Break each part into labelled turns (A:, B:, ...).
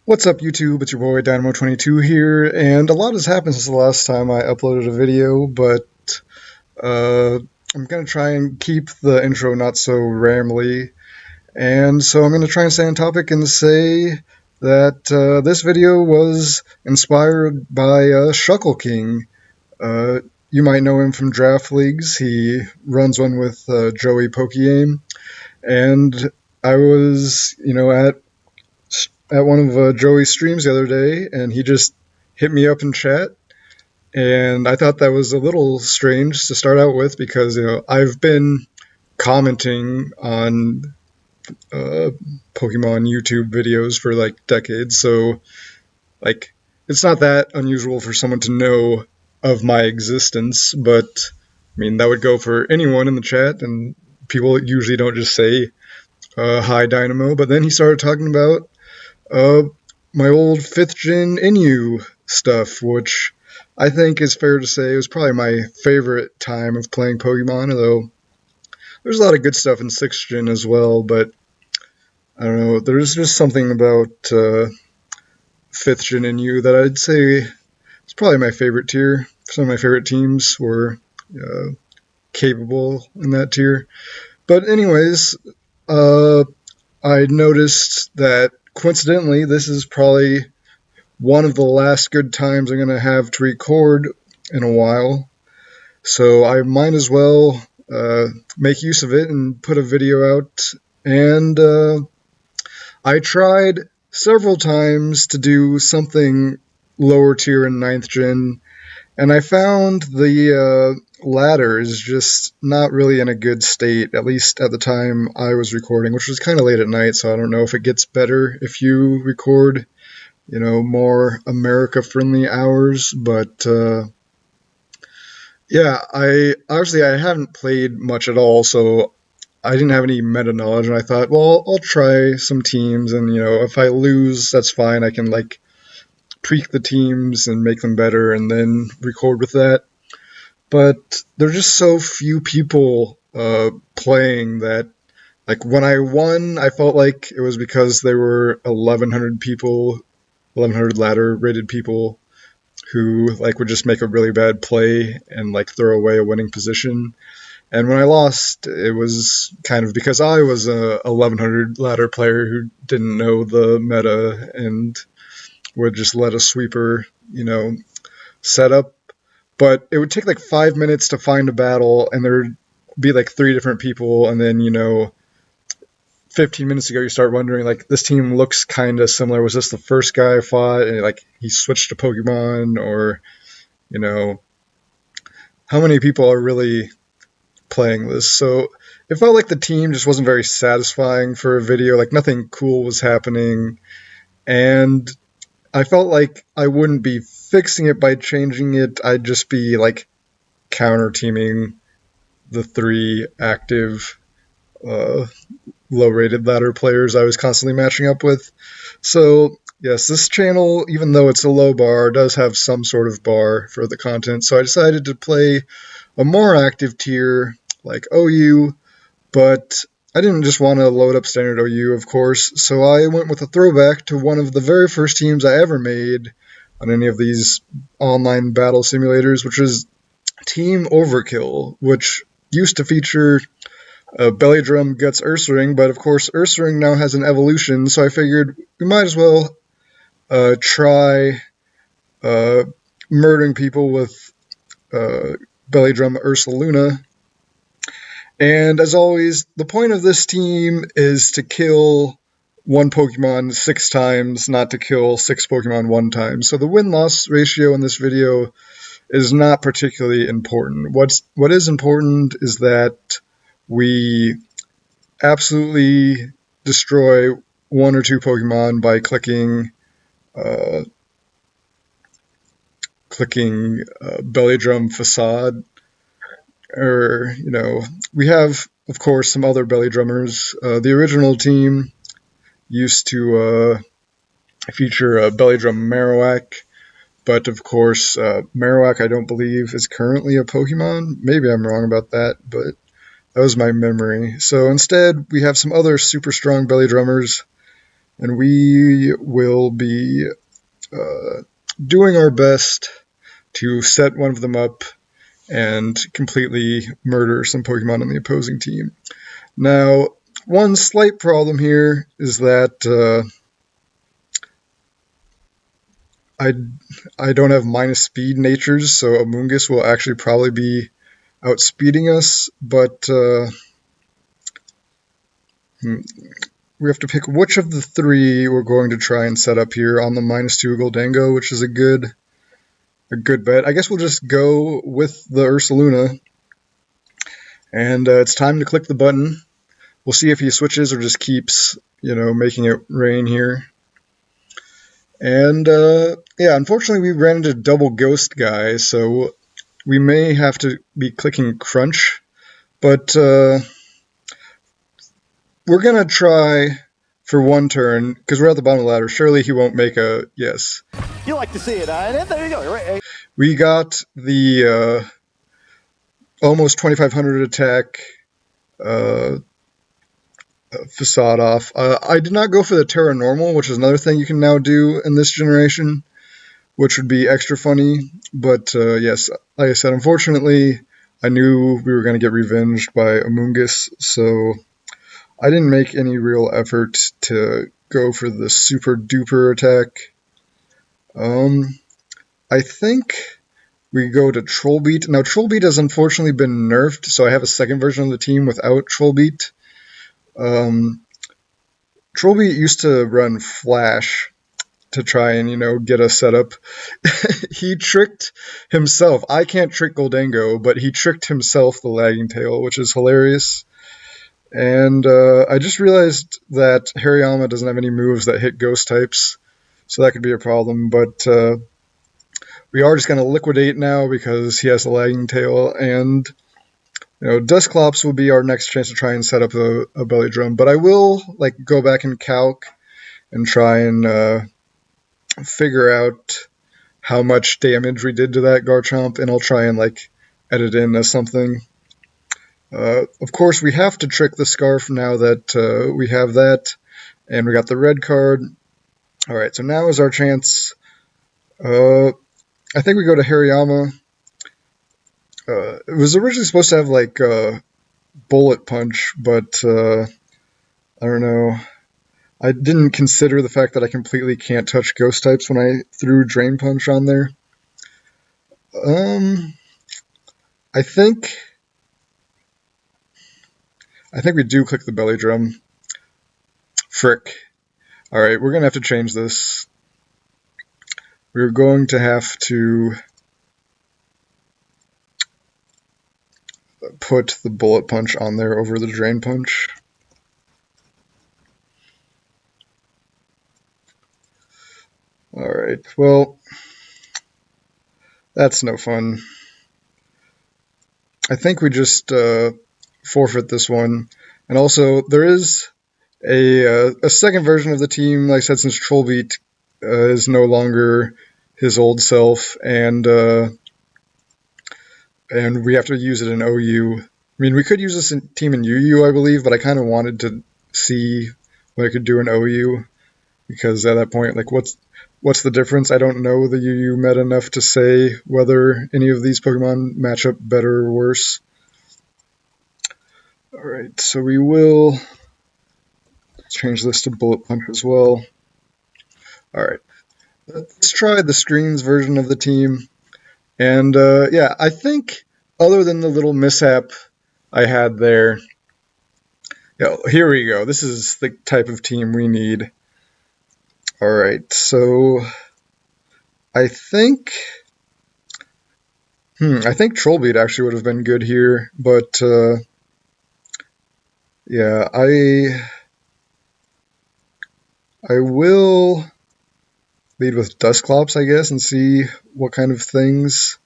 A: What's up, YouTube? It's your boy Dynamo22 here, and a lot has happened since the last time I uploaded a video, but I'm going to try and keep the intro not so rambly, and so I'm going to try and stay on topic and say that this video was inspired by Shuckle King. You might know him from draft leagues. He runs one with Joey Pokeyame, and I was, at one of Joey's streams the other day, and he just hit me up in chat, and I thought that was a little strange to start out with because I've been commenting on Pokemon YouTube videos for like decades, so like it's not that unusual for someone to know of my existence, but I mean that would go for anyone in the chat, and people usually don't just say hi Dynamo, but then he started talking about my old 5th gen Inu stuff, which I think is fair to say was probably my favorite time of playing Pokemon, although there's a lot of good stuff in 6th gen as well, but I don't know, there's just something about 5th gen Inu that I'd say is probably my favorite tier. Some of my favorite teams were capable in that tier. But anyways, I noticed that coincidentally, this is probably one of the last good times I'm going to have to record in a while, so I might as well make use of it and put a video out. And I tried several times to do something lower tier in 9th gen, and I found the ladder is just not really in a good state, at least at the time I was recording, which was kind of late at night, so I don't know if it gets better if you record, more America-friendly hours, but yeah, I haven't played much at all, so I didn't have any meta knowledge, and I thought, well, I'll try some teams, and if I lose, that's fine, I can tweak the teams and make them better and then record with that. But there's just so few people playing that, when I won, I felt like it was because there were 1,100 people, 1,100 ladder rated people who would just make a really bad play and throw away a winning position. And when I lost, it was kind of because I was a 1,100 ladder player who didn't know the meta and would just let a sweeper, set up. But it would take 5 minutes to find a battle, and there'd be 3 different people, and then 15 minutes ago you start wondering this team looks kind of similar. Was this the first guy I fought, and he switched to Pokemon, or how many people are really playing this? So it felt like the team just wasn't very satisfying for a video. Nothing cool was happening, and I felt like I wouldn't be fixing it by changing it. I'd just be counter teaming the 3 active low rated ladder players I was constantly matching up with. So yes, this channel, even though it's a low bar, does have some sort of bar for the content. So I decided to play a more active tier like OU, but I didn't just want to load up standard OU, of course, so I went with a throwback to one of the very first teams I ever made on any of these online battle simulators, which was Team Overkill, which used to feature Belly Drum Guts Ursaring, but of course Ursaring now has an evolution, so I figured we might as well try murdering people with Belly Drum Ursaluna. And as always, the point of this team is to kill one Pokemon 6 times, not to kill 6 Pokemon 1 time. So the win-loss ratio in this video is not particularly important. What is important is that we absolutely destroy 1 or 2 Pokemon by clicking Belly Drum Facade. Or, we have, of course, some other Belly Drummers. The original team used to feature Belly Drum Marowak, but of course, Marowak I don't believe is currently a Pokemon. Maybe I'm wrong about that, but that was my memory. So instead, we have some other super strong Belly Drummers and we will be doing our best to set one of them up and completely murder some Pokemon on the opposing team. Now, one slight problem here is that I don't have minus speed natures, so Amoonguss will actually probably be outspeeding us, but we have to pick which of the three we're going to try and set up here on the -2 Goldango, which is a good bet. I guess we'll just go with the Ursaluna, and it's time to click the button. We'll see if he switches or just keeps, making it rain here. And yeah, unfortunately we ran into double ghost guys, so we may have to be clicking crunch, but we're gonna try for one turn because we're at the bottom of the ladder. Surely he won't make a yes.
B: You like to see it, and there you go. Right.
A: We got the almost 2500 attack facade off. I did not go for the Terra Normal, which is another thing you can now do in this generation, which would be extra funny. But yes, like I said, unfortunately, I knew we were going to get revenged by Amoonguss, so I didn't make any real effort to go for the super duper attack. I think we go to Troll Beat. Now, Troll Beat has unfortunately been nerfed, so I have a second version of the team without Troll Beat. Troll Beat used to run Flash to try and, get us set up. He tricked himself. I can't trick Goldango, but he tricked himself, the Lagging Tail, which is hilarious. And I just realized that Hariyama doesn't have any moves that hit ghost types, so that could be a problem. But we are just going to liquidate now because he has a Lagging Tail, and Dusclops will be our next chance to try and set up a Belly Drum. But I will go back and calc and try and figure out how much damage we did to that Garchomp, and I'll try and edit in as something. Of course, we have to trick the Scarf now that we have that, and we got the red card. Alright, so now is our chance. I think we go to Hariyama. It was originally supposed to have Bullet Punch, but I don't know. I didn't consider the fact that I completely can't touch ghost types when I threw Drain Punch on there. I think we do click the Belly Drum. Frick. Alright, we're going to have to change this. We're going to have to put the Bullet Punch on there over the Drain Punch. Alright, well, that's no fun. I think we just forfeit this one. And also, there is a second version of the team, like I said, since Trollbeat is no longer his old self, and we have to use it in OU. I mean, we could use this team in UU, I believe, but I kind of wanted to see what I could do in OU, because at that point, what's the difference? I don't know the UU meta enough to say whether any of these Pokemon match up better or worse. Alright, so we will change this to Bullet Punch as well. Alright, let's try the screens version of the team. And yeah, I think other than the little mishap I had there, here we go. This is the type of team we need. Alright, so I think Trollbeat actually would have been good here, but yeah, I will lead with Dusclops, I guess, and see what kind of things.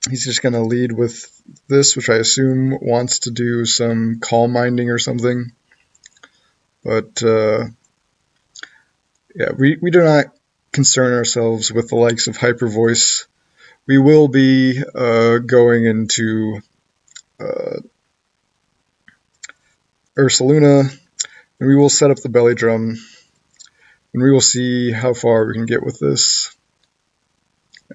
A: He's just going to lead with this, which I assume wants to do some Calm Minding or something. But yeah, we do not concern ourselves with the likes of Hyper Voice. We will be going into Ursaluna, And we will set up the belly drum, and we will see how far we can get with this.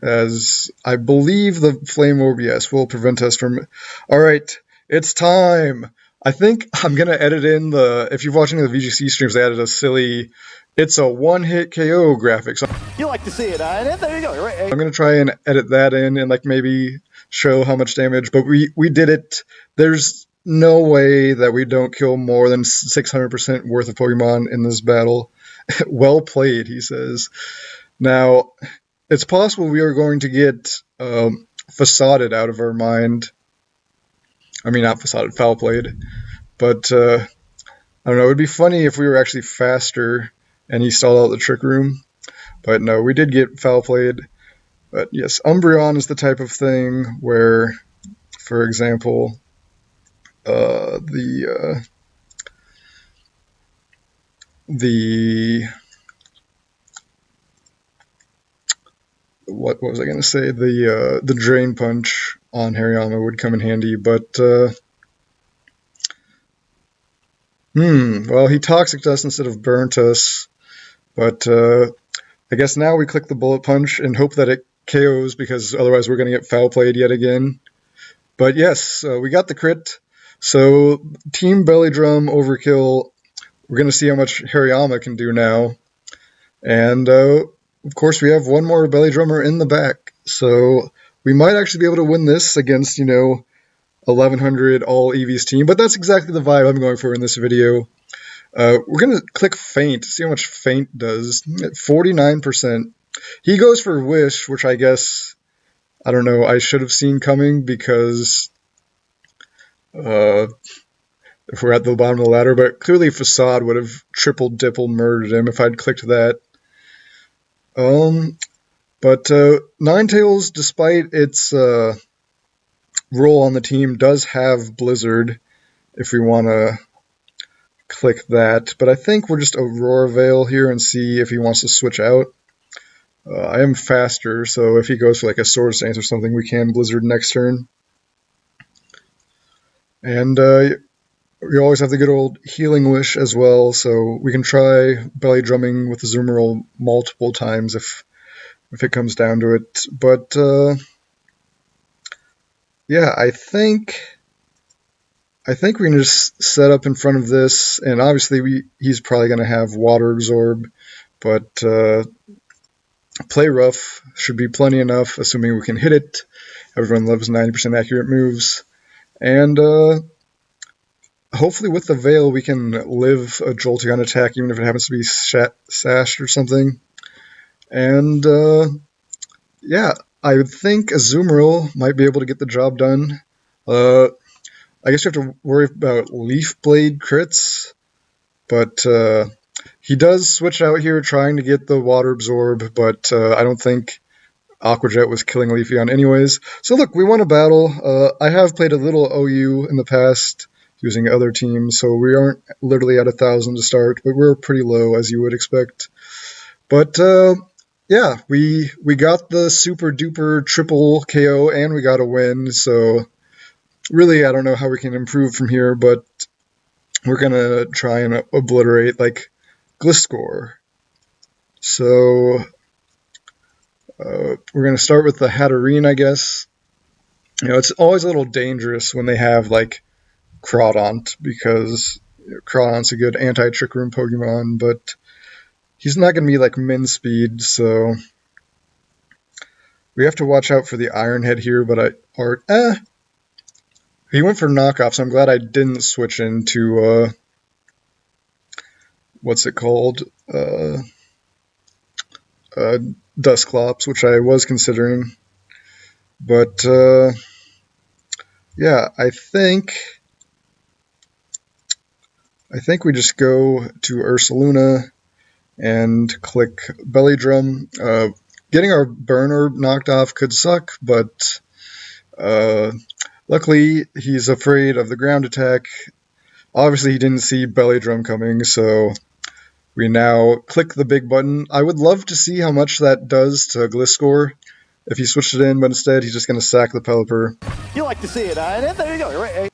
A: As I believe the flame orb, yes, will prevent us from... Alright, it's time! I think I'm going to edit in the... If you're watching the VGC streams, they added a silly... It's a one-hit KO graphic. So
B: you like to see it, and there you go. Right.
A: I'm going to try and edit that in and like maybe show how much damage. But we did it. There's no way that we don't kill more than 600% worth of Pokemon in this battle. Well played, he says. Now... It's possible we are going to get facaded out of our mind. I mean, not facaded, foul played. But, I don't know, it would be funny if we were actually faster and he stalled out the Trick Room. But no, we did get foul played. But yes, Umbreon is the type of thing where, for example, the what was I going to say? The Drain Punch on Hariyama would come in handy, but well, he Toxic us instead of burnt us, but I guess now we click the Bullet Punch and hope that it KOs, because otherwise we're going to get foul played yet again. But yes, we got the crit. So Team Belly Drum Overkill, we're going to see how much Hariyama can do now. And of course, we have one more Belly Drummer in the back, so we might actually be able to win this against, 1100 all EVs team, but that's exactly the vibe I'm going for in this video. We're going to click Feint, see how much Feint does. 49%. He goes for Wish, which I guess, I don't know, I should have seen coming because if we're at the bottom of the ladder, but clearly Facade would have triple dipple murdered him if I'd clicked that. But Ninetales, despite its role on the team, does have Blizzard, if we want to click that. But I think we'll just Aurora Veil here and see if he wants to switch out. I am faster, so if he goes for like a Sword Stance or something, we can Blizzard next turn. And we always have the good old Healing Wish as well, so we can try Belly Drumming with the Zoomerol multiple times if it comes down to it. But yeah, I think we can just set up in front of this, and obviously he's probably going to have Water Absorb, but Play Rough should be plenty enough, assuming we can hit it. Everyone loves 90% accurate moves. And hopefully with the Veil we can live a Jolteon attack, even if it happens to be sashed or something. And yeah, I would think Azumarill might be able to get the job done. I guess we have to worry about Leaf Blade crits, but he does switch out here trying to get the Water Absorb, but I don't think Aqua Jet was killing Leafeon anyways. So look, we won a battle. I have played a little OU in the past using other teams, so we aren't literally at 1,000 to start, but we're pretty low, as you would expect. But yeah, we got the super duper triple KO, and we got a win, so really I don't know how we can improve from here, but we're going to try and obliterate, like, Gliscor. So we're going to start with the Hatterene, I guess. It's always a little dangerous when they have, like, Crawdaunt, because Crawdaunt's a good anti-Trick Room Pokemon, but he's not going to be like Min Speed, so we have to watch out for the Iron Head here, but he went for knockoff, so I'm glad I didn't switch into, what's it called? Dusclops, which I was considering. But, yeah, I think we just go to Ursaluna and click Belly Drum. Getting our Burn Orb knocked off could suck, but luckily he's afraid of the ground attack. Obviously he didn't see Belly Drum coming, so we now click the big button. I would love to see how much that does to Gliscor if he switched it in, but instead he's just going to sack the Pelipper.
B: You like to see it, and there you go. Right.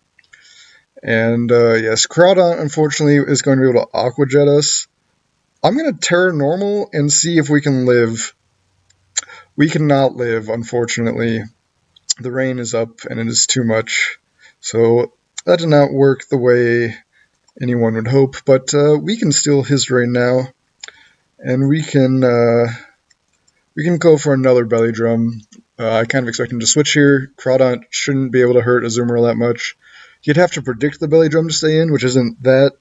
A: And yes, Groudon unfortunately is going to be able to Aqua Jet us. I'm going to Terra Normal and see if we can live. We cannot live, unfortunately. The rain is up and it is too much. So that did not work the way anyone would hope, but we can steal his rain now. And we can go for another Belly Drum. I kind of expect him to switch here. Groudon shouldn't be able to hurt Azumarill that much. You'd have to predict the Belly Drum to stay in, which isn't that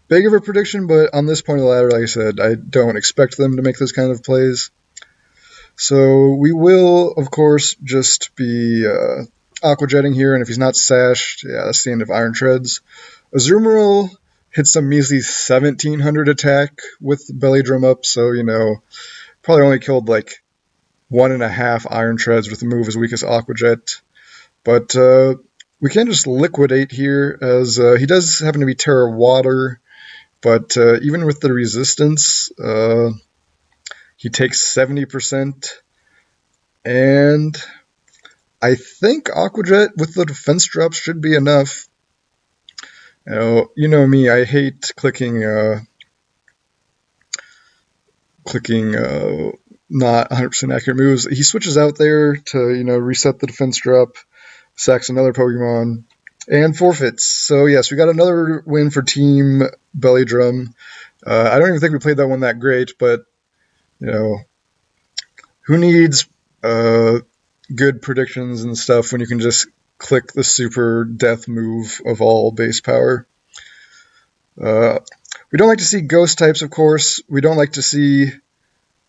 A: big of a prediction, but on this point of the ladder, like I said, I don't expect them to make those kind of plays. So we will, of course, just be Aqua Jetting here, and if he's not sashed, yeah, that's the end of Iron Treads. Azumarill hits a measly 1700 attack with Belly Drum up, so, probably only killed like 1.5 Iron Treads with a move as weak as Aqua Jet. But we can just liquidate here, as he does happen to be Terra Water, but even with the resistance, he takes 70%, and I think Aqua Jet with the defense drops should be enough. You know me, I hate clicking not 100% accurate moves. He switches out there to, reset the defense drop, sacks another Pokemon, and forfeits. So yes, we got another win for Team Belly Drum. I don't even think we played that one that great, but, who needs good predictions and stuff when you can just click the super death move of all base power? We don't like to see ghost types, of course. We don't like to see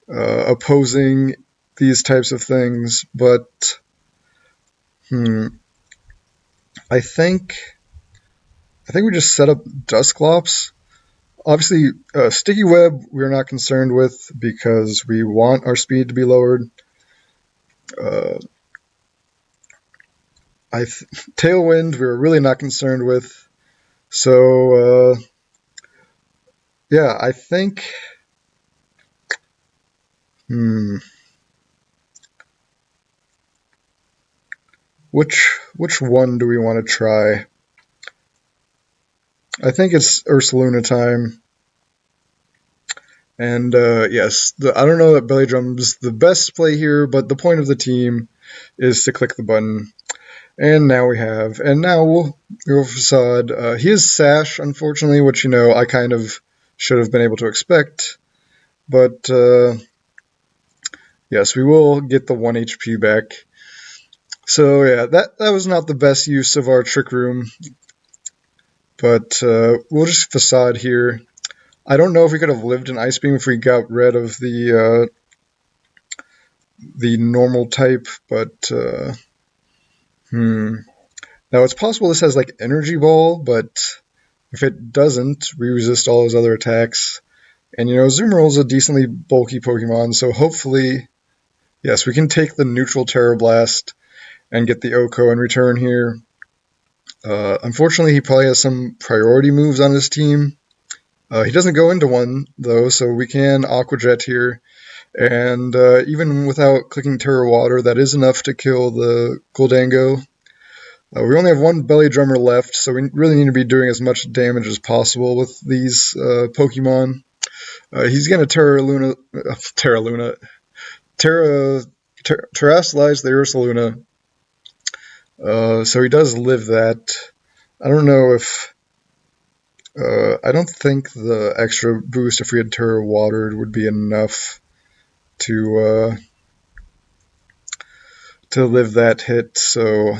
A: opposing these types of things, but I think we just set up Dusclops. Obviously, Sticky Web we're not concerned with because we want our speed to be lowered. Tailwind we're really not concerned with. So, yeah, I think... Which one do we want to try? I think it's Ursaluna time. And yes, I don't know that Belly Drum's the best play here, but the point of the team is to click the button. And now we have. And now we'll go for Facade. He is Sash, unfortunately, which, I kind of should have been able to expect. But yes, we will get the 1 HP back. So yeah, that was not the best use of our Trick Room. But we'll just Facade here. I don't know if we could have lived in Ice Beam if we got rid of the normal type, but now it's possible this has like Energy Ball, but if it doesn't, we resist all his other attacks. And Azumarill is a decently bulky Pokemon, so hopefully, yes, we can take the neutral Terra Blast and get the Oko in return here. Unfortunately, he probably has some priority moves on his team. He doesn't go into one, though, so we can Aqua Jet here. And even without clicking Terra Water, that is enough to kill the Gholdengo. We only have one Belly Drummer left, so we really need to be doing as much damage as possible with these Pokemon. He's going to Terastalize the Ursaluna. So he does live that. I don't know if... I don't think the extra boost if we had Terra Watered would be enough to live that hit, so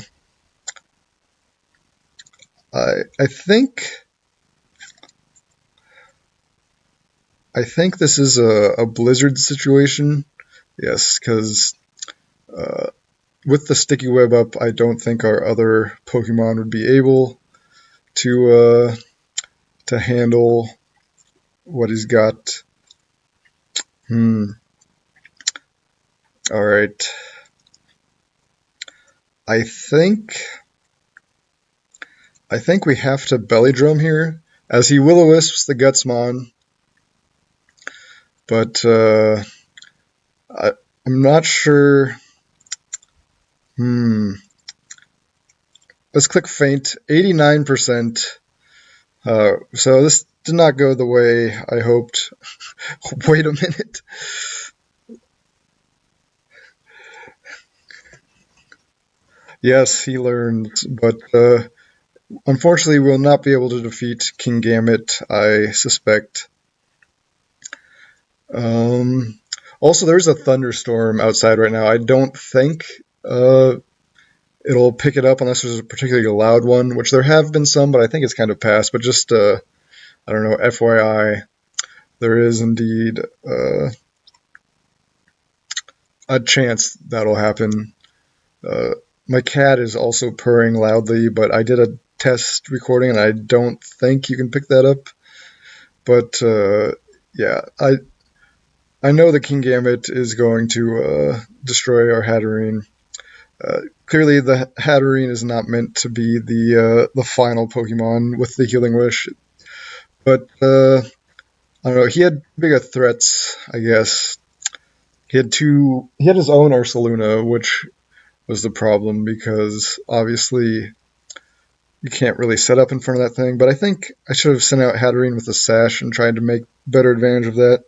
A: I think this is a Blizzard situation. Yes, because with the Sticky Web up, I don't think our other Pokemon would be able to handle what he's got. Alright. I think we have to Belly Drum here, as he Will-O-Wisps the Gutsmon. But I'm not sure. let's click Feint, 89%. So this did not go the way I hoped. Wait a minute. Yes, he learns, but unfortunately we'll not be able to defeat King Gambit, I suspect. Also, there's a thunderstorm outside right now. I don't think it'll pick it up unless there's a particularly loud one, which there have been some, but I think it's kind of past. But just, I don't know, FYI, there is indeed a chance that'll happen. My cat is also purring loudly, but I did a test recording, and I don't think you can pick that up. But yeah, I know the King Gambit is going to destroy our Hatterene. Clearly, the Hatterene is not meant to be the final Pokemon with the Healing Wish, but I don't know. He had bigger threats, I guess. He had his own Ursaluna, which was the problem because obviously you can't really set up in front of that thing. But I think I should have sent out Hatterene with a Sash and tried to make better advantage of that.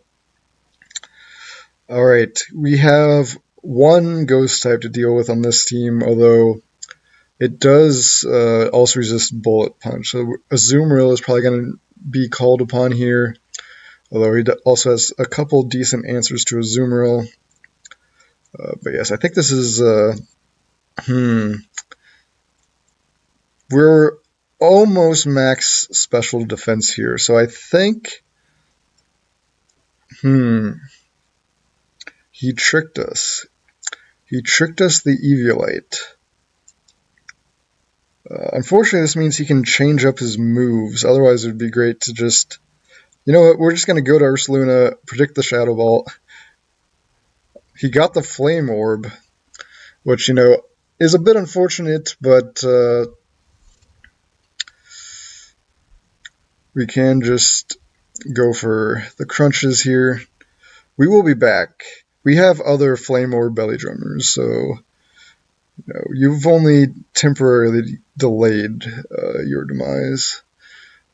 A: Alright, we have one Ghost type to deal with on this team, although it does also resist Bullet Punch. So Azumarill is probably going to be called upon here, although he also has a couple decent answers to Azumarill. But yes, I think this is... We're almost max special defense here, so I think... He tricked us. He tricked us the Eviolite. Unfortunately, this means he can change up his moves. Otherwise, it would be great to just... You know what? We're just going to go to Ursaluna, predict the Shadow Ball. He got the Flame Orb, which, you know, is a bit unfortunate, but we can just go for the crunches here. We will be back. We have other Flame Orb Belly Drummers, so you know, you've only temporarily delayed your demise.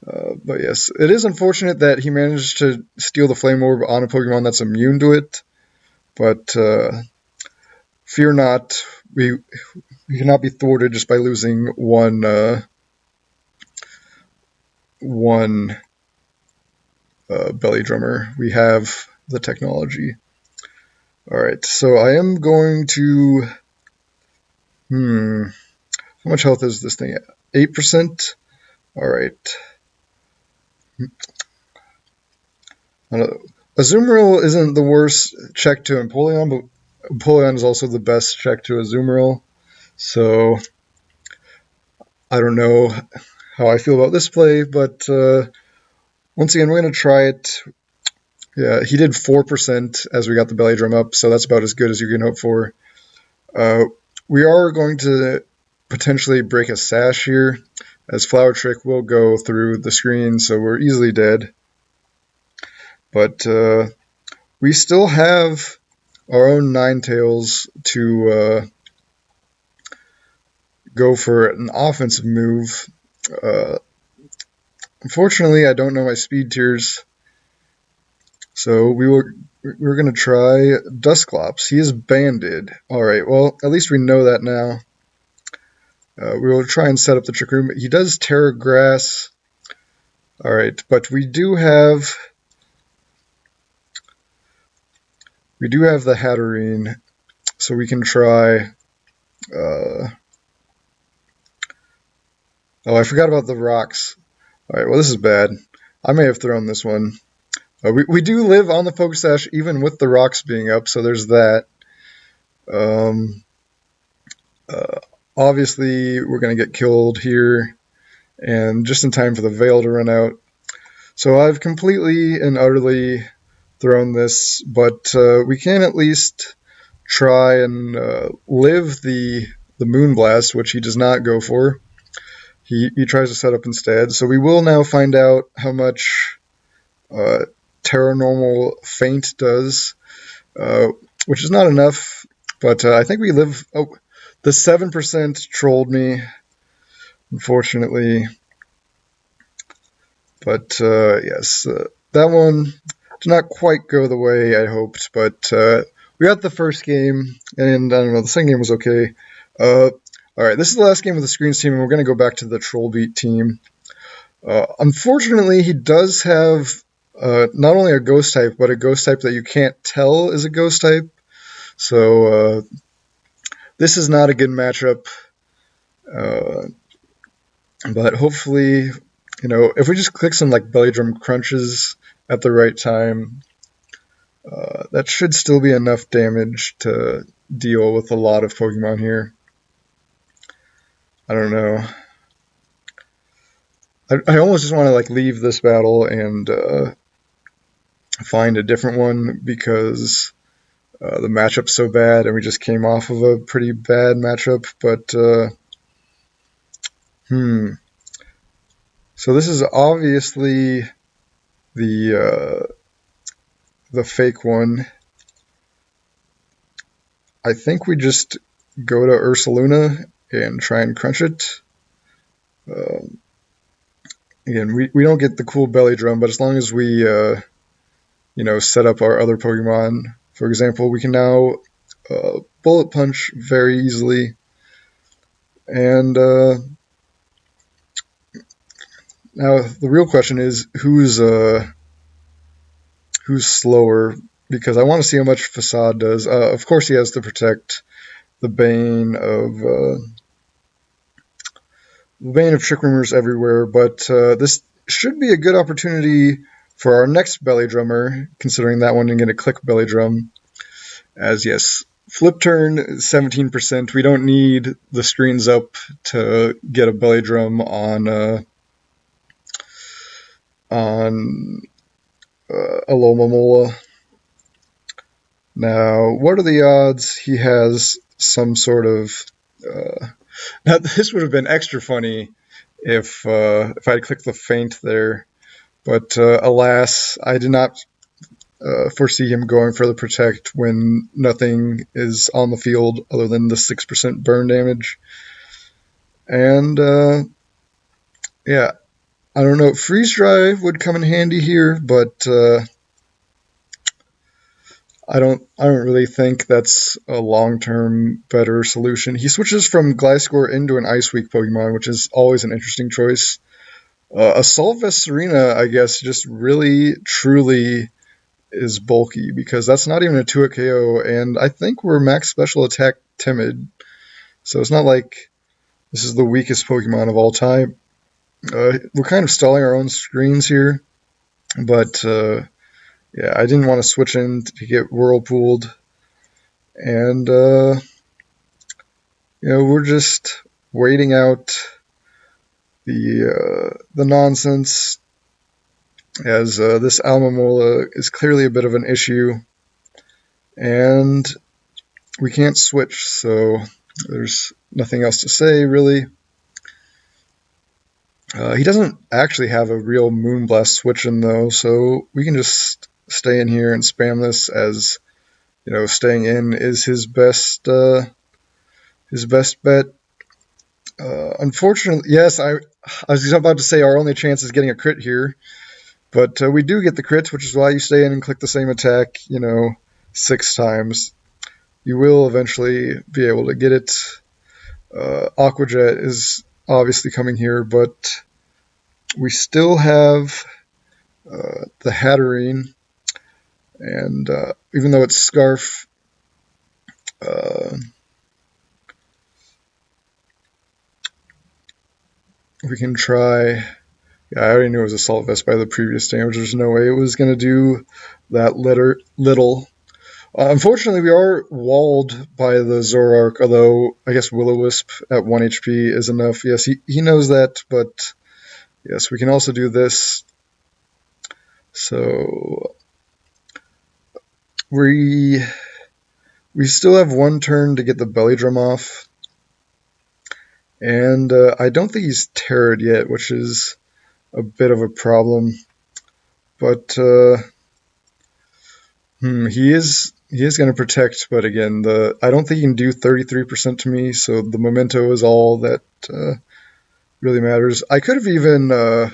A: But yes, it is unfortunate that he managed to steal the Flame Orb on a Pokemon that's immune to it, but fear not, we cannot be thwarted just by losing one Belly Drummer. We have the technology. Alright, so I am going to... How much health is this thing at? 8%? Alright. Azumarill isn't the worst check to Empoleon, but Empoleon is also the best check to Azumarill. So, I don't know how I feel about this play, but once again, we're going to try it. Yeah, he did 4% as we got the Belly Drum up, so that's about as good as you can hope for. We are going to potentially break a Sash here, as Flower Trick will go through the screen, so we're easily dead. But we still have our own Ninetales to go for an offensive move. Unfortunately, I don't know my speed tiers, so we're going to try Dusclops. He is banded. Alright, well, at least we know that now. We will try and set up the Trick Room. He does Terra Grass. Alright, but we do have the Hatterene, so we can try... Oh, I forgot about the rocks. Alright, well, this is bad. I may have thrown this one. We do live on the Focus Sash even with the rocks being up, so there's that. Obviously, we're going to get killed here, and just in time for the Veil to run out. So I've completely and utterly thrown this, but we can at least try and live the Moonblast, which he does not go for. He tries to set up instead. So we will now find out how much Terra Normal Feint does, which is not enough, but I think we live... Oh, the 7% trolled me. unfortunately. But yes, that one did not quite go the way I hoped. But we got the first game, and I don't know, the second game was okay. All right, this is the last game of the Screens team, and we're going to go back to the Trollbeat team. Unfortunately, he does have not only a ghost type, but a ghost type that you can't tell is a ghost type. So this is not a good matchup. But hopefully, if we just click some like belly drum crunches at the right time, that should still be enough damage to deal with a lot of Pokemon here. I don't know. I almost just want to like leave this battle and find a different one because the matchup's so bad, and we just came off of a pretty bad matchup. But so this is obviously the fake one. I think we just go to Ursaluna and try and crunch it. Again, we don't get the cool belly drum, but as long as we set up our other Pokemon, for example, we can now bullet punch very easily. And now the real question is who's slower, because I want to see how much Facade does. Of course, he has to protect the Bane of Trick Rumors everywhere, but this should be a good opportunity for our next Belly Drummer, considering that one didn't get a click Belly Drum. As yes, flip turn 17%. We don't need the screens up to get a Belly Drum on Alomomola. Now, what are the odds he has some sort of... now, this would have been extra funny if I'd clicked the feint there, but alas, I did not foresee him going for the protect when nothing is on the field other than the 6% burn damage. And yeah, I don't know, freeze dry would come in handy here, but I don't really think that's a long-term better solution. He switches from Gliscor into an Ice Weak Pokemon, which is always an interesting choice. Assault Vest Serena, I guess, just really, truly is bulky, because that's not even a 2-hit KO, and I think we're max special attack timid. So it's not like this is the weakest Pokemon of all time. We're kind of stalling our own screens here, but yeah, I didn't want to switch in to get whirlpooled, and we're just waiting out the nonsense, as this Almamola is clearly a bit of an issue, and we can't switch, so there's nothing else to say, really. He doesn't actually have a real Moonblast switch in, though, so we can just stay in here and spam this, as staying in is his best bet. Unfortunately, yes, I was about to say our only chance is getting a crit here, but we do get the crits, which is why you stay in and click the same attack, 6 times. You will eventually be able to get it. Aqua Jet is obviously coming here, but we still have the Hatterene, and even though it's Scarf, we can try... Yeah, I already knew it was Assault Vest by the previous damage. There's no way it was going to do that little. Unfortunately, we are walled by the Zoroark, although I guess Will-O-Wisp at 1 HP is enough. Yes, he knows that, but yes, we can also do this. So we still have 1 turn to get the Belly Drum off, and I don't think he's Terrored yet, which is a bit of a problem. But he is going to protect, but again, I don't think he can do 33% to me, so the Memento is all that really matters. I could have even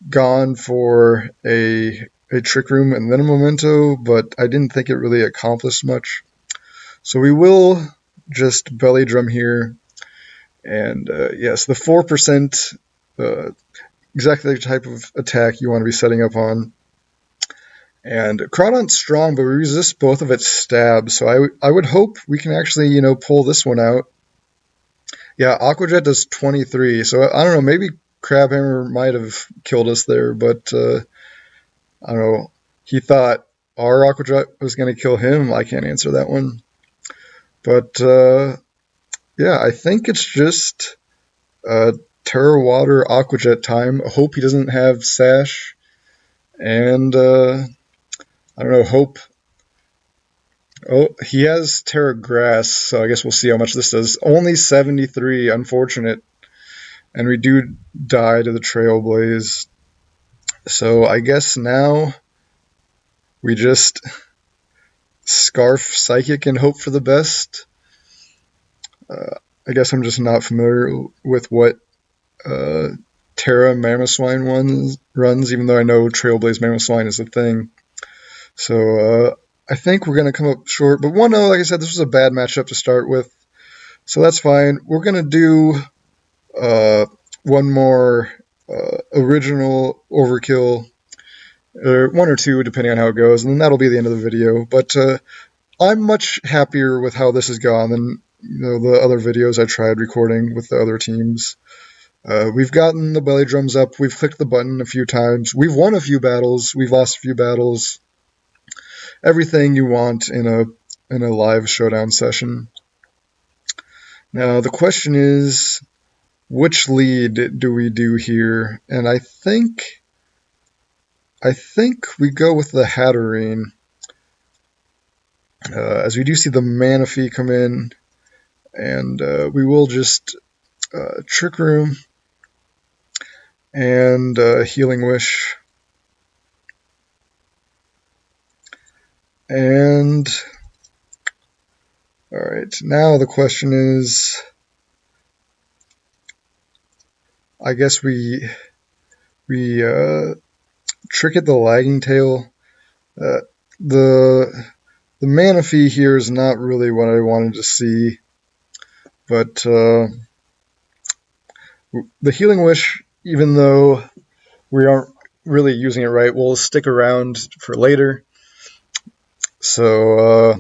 A: gone for a Trick Room and then a Memento, but I didn't think it really accomplished much. So we will just Belly Drum here. And yes, the 4%, exactly the type of attack you want to be setting up on. And Crawdon's strong, but we resist both of its stabs, so I would hope we can actually, pull this one out. Yeah, Aquajet does 23, so I don't know, maybe Crabhammer might have killed us there, but I don't know. He thought our Aquajet was going to kill him. I can't answer that one. But yeah, I think it's just Terra Water Aquajet time. I hope he doesn't have Sash. And I don't know, hope. Oh, he has Terra Grass, so I guess we'll see how much this does. Only 73, unfortunate. And we do die to the Trailblaze. So I guess now we just Scarf Psychic and hope for the best. I guess I'm just not familiar with what Terra Mamoswine runs, even though I know Trailblaze Mamoswine is a thing. So I think we're going to come up short. But 1-0, like I said, this was a bad matchup to start with. So that's fine. We're going to do one more original Overkill, or one or two, depending on how it goes, and then that'll be the end of the video. But I'm much happier with how this has gone than the other videos I tried recording with the other teams. We've gotten the belly drums up. We've clicked the button a few times. We've won a few battles. We've lost a few battles. Everything you want in a live showdown session. Now the question is, which lead do we do here? And I think we go with the Hatterene, as we do see the Manaphy come in, and we will just Trick Room and Healing Wish. And alright, now the question is, I guess we trick at the Lagging Tail. The Manaphy here is not really what I wanted to see, but the Healing Wish, even though we aren't really using it right, will stick around for later. So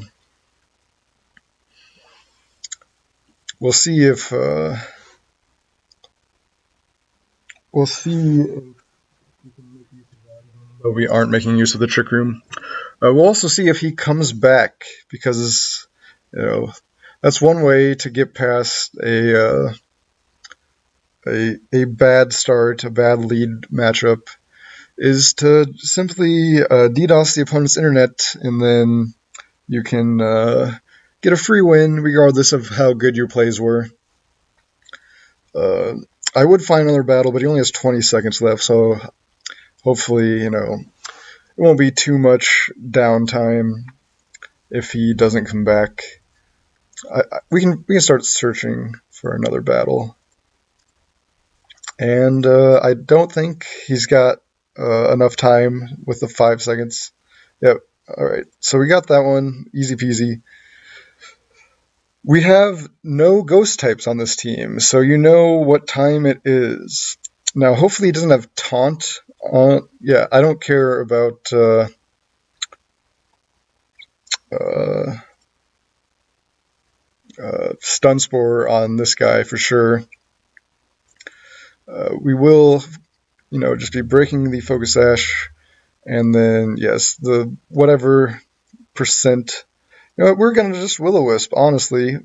A: we'll see if we aren't making use of the Trick Room. We'll also see if he comes back, because that's one way to get past a bad start, a bad lead matchup, is to simply DDoS the opponent's internet, and then you can get a free win regardless of how good your plays were. I would find another battle, but he only has 20 seconds left, so hopefully, it won't be too much downtime if he doesn't come back. We can start searching for another battle. And I don't think he's got enough time with the 5 seconds. Yep. Alright, so we got that one. Easy peasy. We have no ghost types on this team, so you know what time it is. Now, hopefully he doesn't have Taunt on. Yeah, I don't care about Stun Spore on this guy for sure. We will, just be breaking the Focus Sash, and then, yes, the whatever percent. We're going to just Will-O-Wisp, honestly,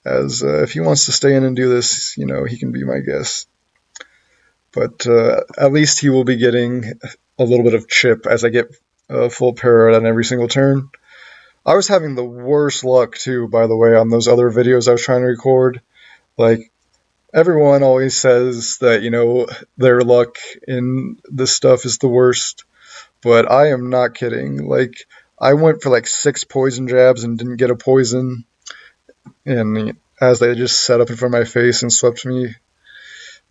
A: as if he wants to stay in and do this, he can be my guest. But at least he will be getting a little bit of chip as I get full parrot on every single turn. I was having the worst luck, too, by the way, on those other videos I was trying to record. Like, everyone always says that, their luck in this stuff is the worst. But I am not kidding. Like, I went for 6 poison jabs and didn't get a poison. And as they just set up in front of my face and swept me.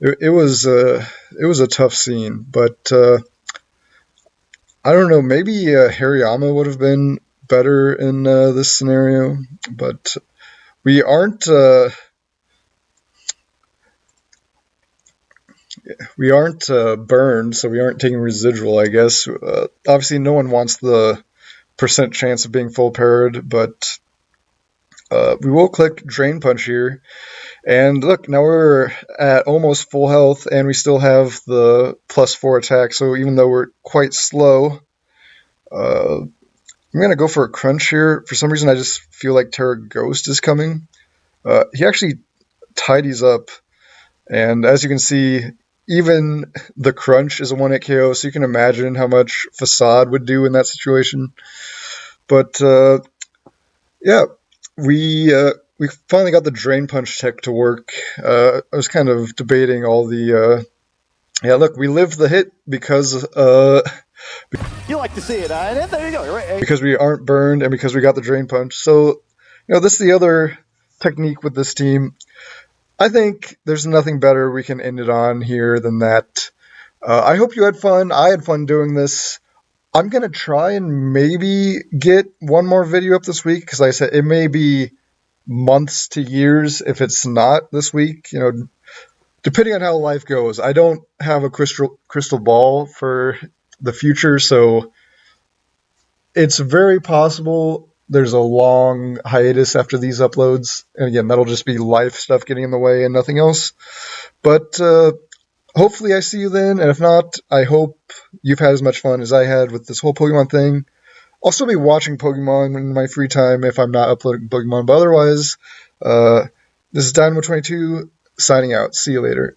A: it was a tough scene, but I don't know. Maybe Hariyama would have been better in this scenario, but we aren't. We aren't burned, so we aren't taking residual, I guess. Obviously, no one wants the percent chance of being full parried, but we will click Drain Punch here. And look, now we're at almost full health, and we still have the +4 attack, so even though we're quite slow, I'm going to go for a crunch here. For some reason, I just feel like Terra Ghost is coming. He actually tidies up, and as you can see, even the crunch is a 1-hit KO, so you can imagine how much Facade would do in that situation. But yeah, we finally got the Drain Punch tech to work. I was kind of debating all the yeah, look, we lived the hit because
B: You like to see it, and there you go. Right.
A: because we aren't burned and because we got the Drain Punch. So, this is the other technique with this team. I think there's nothing better we can end it on here than that. I hope you had fun. I had fun doing this. I'm going to try and maybe get one more video up this week because like I said, it may be months to years if it's not this week. Depending on how life goes. I don't have a crystal ball for the future, so it's very possible there's a long hiatus after these uploads. And again, that'll just be life stuff getting in the way and nothing else. But hopefully I see you then, and if not, I hope you've had as much fun as I had with this whole Pokemon thing. I'll still be watching Pokemon in my free time if I'm not uploading Pokemon, but otherwise, this is Dynamo22 signing out. See you later.